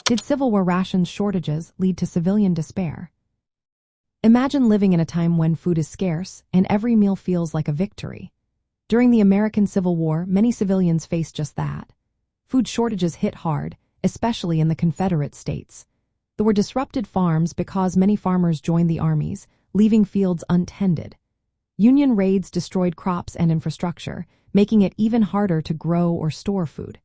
Did Civil War rations shortages lead to civilian despair? Imagine living in a time when food is scarce and every meal feels like a victory. During the American Civil War, many civilians faced just that. Food shortages hit hard, especially in the Confederate states. There were disrupted farms because many farmers joined the armies, leaving fields untended. Union raids destroyed crops and infrastructure, making it even harder to grow or store food.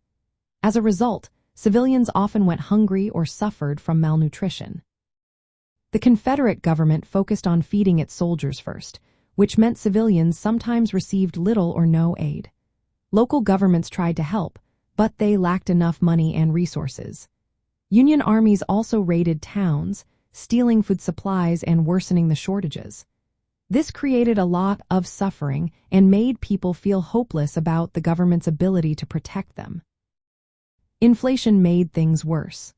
As a result, civilians often went hungry or suffered from malnutrition. The Confederate government focused on feeding its soldiers first, which meant civilians sometimes received little or no aid. Local governments tried to help, but they lacked enough money and resources. Union armies also raided towns, stealing food supplies and worsening the shortages. This created a lot of suffering and made people feel hopeless about the government's ability to protect them. Inflation made things worse.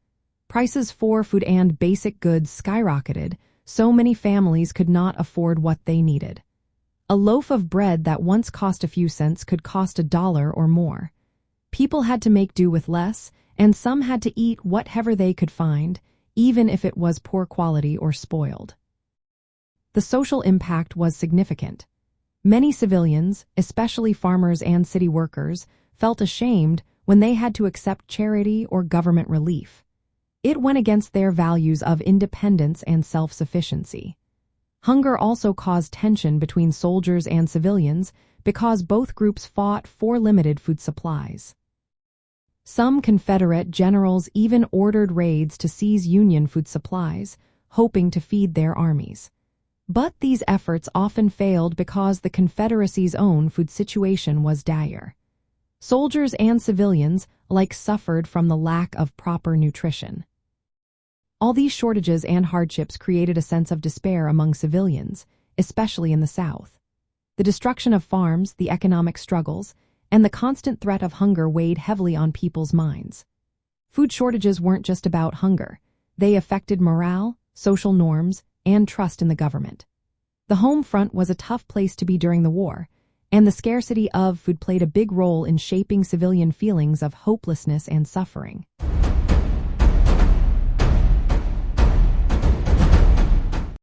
Prices for food and basic goods skyrocketed, so many families could not afford what they needed. A loaf of bread that once cost a few cents could cost $1 or more. People had to make do with less, and some had to eat whatever they could find, even if it was poor quality or spoiled. The social impact was significant. Many civilians, especially farmers and city workers, felt ashamed when they had to accept charity or government relief. It went against their values of independence and self-sufficiency. Hunger also caused tension between soldiers and civilians because both groups fought for limited food supplies. Some Confederate generals even ordered raids to seize Union food supplies, hoping to feed their armies. But these efforts often failed because the Confederacy's own food situation was dire. Soldiers and civilians alike suffered from the lack of proper nutrition. All these shortages and hardships created a sense of despair among civilians, especially in the South. The destruction of farms, the economic struggles, and the constant threat of hunger weighed heavily on people's minds. Food shortages weren't just about hunger. They affected morale, social norms, and trust in the government. The home front was a tough place to be during the war, and the scarcity of food played a big role in shaping civilian feelings of hopelessness and suffering.